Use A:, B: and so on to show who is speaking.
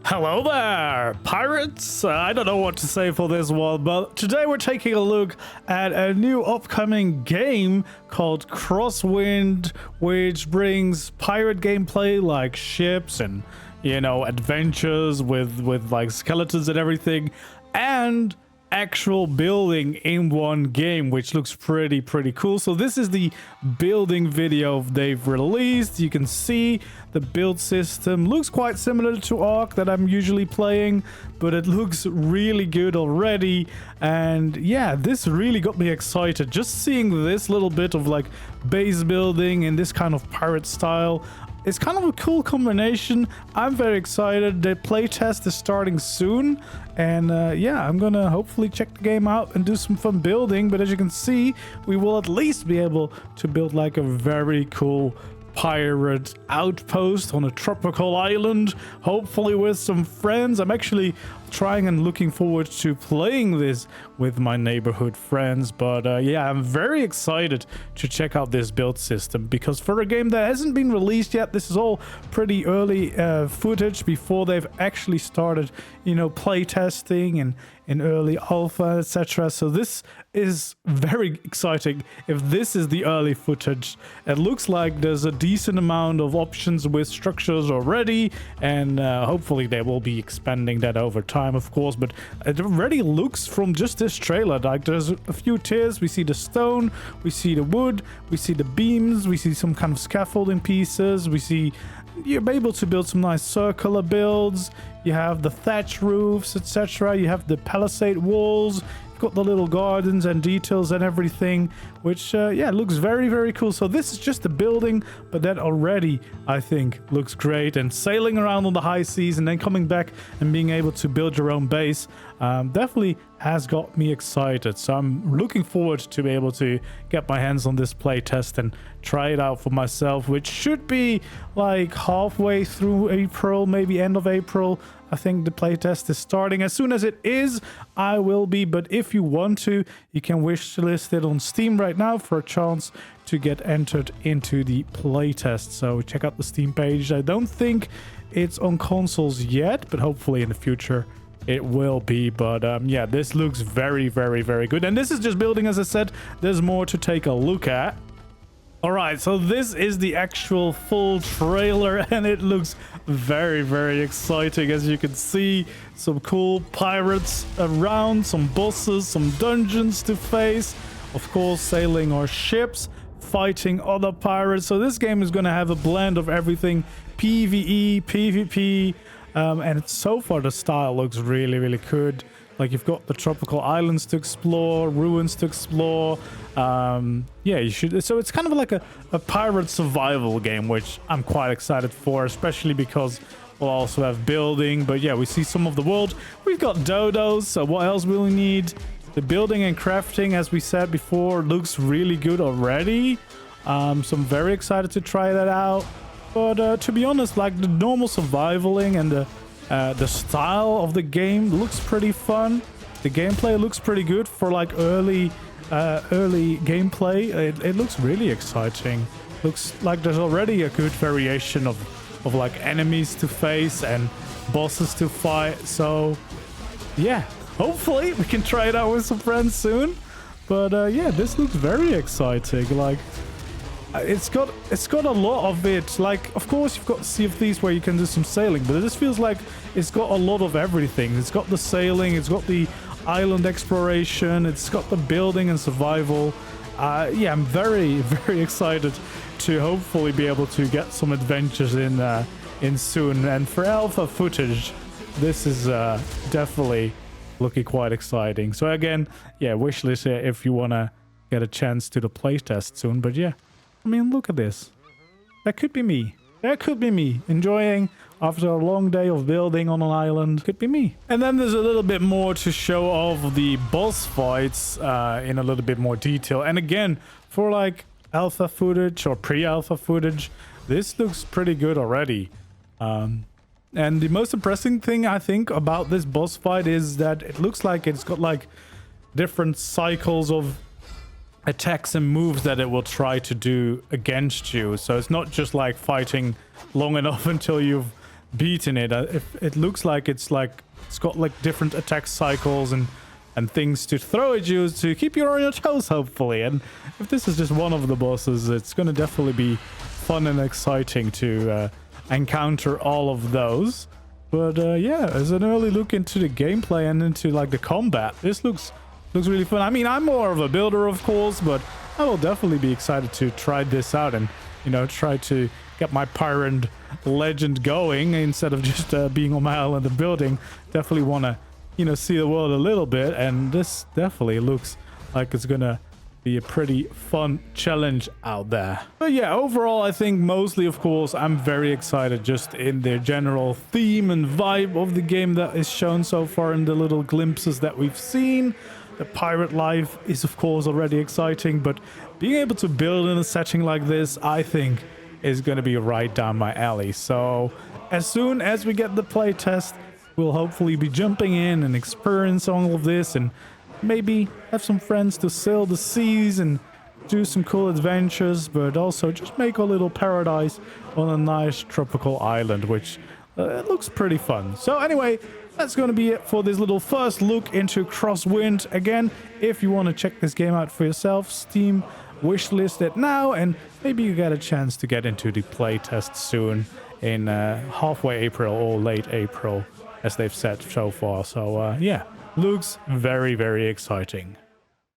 A: Hello there, pirates! I don't know what to say for this one, but today we're taking a look at a new upcoming game called Crosswind, which brings pirate gameplay like ships and, you know, adventures with like skeletons and everything, and actual building in one game, which looks pretty cool. So this is the building video they've released. You can see the build system looks quite similar to Ark that I'm usually playing, but it looks really good already. And yeah, this really got me excited just seeing this little bit of like base building in this kind of pirate style. It's kind of a cool combination. I'm very excited. The playtest is starting soon. And yeah, I'm gonna hopefully check the game out and do some fun building. But as you can see, we will at least be able to build like a very cool pirate outpost on a tropical island, hopefully with some friends. I'm actually trying and looking forward to playing this with my neighborhood friends, but yeah, I'm very excited to check out this build system, because for a game that hasn't been released yet, this is all pretty early footage before they've actually started, you know, play testing and in early alpha, etc. So this is very exciting. If this is the early footage, it looks like there's a decent amount of options with structures already, and hopefully they will be expanding that over time, of course. But it already looks, from just this trailer, like there's a few tiers. We see the stone, we see the wood, we see the beams, we see some kind of scaffolding pieces, we see you're able to build some nice circular builds. You have the thatch roofs, etc. You have the palisade walls. You've got the little gardens and details and everything, which yeah, looks very cool. So this is just the building, but that already, I think, looks great. And sailing around on the high seas and then coming back and being able to build your own base definitely has got me excited. So I'm looking forward to be able to get my hands on this playtest and try it out for myself, which should be like halfway through April, maybe end of April. I think the playtest is starting. As soon as it is, I will be. But if you want to, you can wish list it on Steam right now for a chance to get entered into the playtest. So check out the Steam page. I don't think it's on consoles yet, but hopefully in the future it will be. But yeah, this looks very good. And this is just building, as I said. There's more to take a look at. Alright, so this is the actual full trailer, and it looks very exciting. As you can see, some cool pirates around, some bosses, some dungeons to face, of course sailing our ships, fighting other pirates. So this game is going to have a blend of everything, PvE, PvP, and so far the style looks really good. Like, you've got the tropical islands to explore, ruins to explore. Yeah, you should. So it's kind of like a pirate survival game, which I'm quite excited for, especially because we'll also have building. But yeah, we see some of the world. We've got dodos. So what else will we need? The building and crafting, as we said before, looks really good already. So I'm very excited to try that out. But to be honest, like, the normal survivaling and the style of the game looks pretty fun. The gameplay looks pretty good for like early gameplay. It looks really exciting. Looks like there's already a good variation of like enemies to face and bosses to fight. So yeah, hopefully we can try it out with some friends soon. But yeah, this looks very exciting. Like, it's got a lot of it. Like, of course, you've got Sea of Thieves where you can do some sailing, but this feels like it's got a lot of everything. It's got the sailing, it's got the island exploration, it's got the building and survival. Yeah, I'm very excited to hopefully be able to get some adventures in soon. And for alpha footage, this is definitely looking quite exciting. So again, yeah, wishlist here if you want to get a chance to the playtest soon. But yeah, I mean, look at this. That could be me. That could be me enjoying after a long day of building on an island. Could be me. And then there's a little bit more to show of the boss fights in a little bit more detail. And again, for like alpha footage or pre-alpha footage, this looks pretty good already. And the most impressive thing, I think, about this boss fight is that it looks like it's got like different cycles of attacks and moves that it will try to do against you. So it's not just like fighting long enough until you've beating it. If it looks like it's got like different attack cycles and things to throw at you to keep you on your toes, hopefully. And if this is just one of the bosses, it's going to definitely be fun and exciting to encounter all of those. But yeah, as an early look into the gameplay and into like the combat, this looks really fun. I mean, I'm more of a builder, of course, but I will definitely be excited to try this out and, you know, try to get my pirate legend going instead of just being on my island and building. Definitely want to, you know, see the world a little bit, and this definitely looks like it's gonna be a pretty fun challenge out there. But yeah, overall, I think mostly, of course, I'm very excited just in the general theme and vibe of the game that is shown so far in the little glimpses that we've seen. The pirate life is, of course, already exciting, but being able to build in a setting like this, I think, is going to be right down my alley. So as soon as we get the playtest, we'll hopefully be jumping in and experience all of this, and maybe have some friends to sail the seas and do some cool adventures, but also just make a little paradise on a nice tropical island, which looks pretty fun. So anyway, that's going to be it for this little first look into Crosswind. Again, if you want to check this game out for yourself, Steam wishlist it now, and maybe you get a chance to get into the playtest soon in halfway April or late April, as they've said so far. So yeah, looks very, very exciting.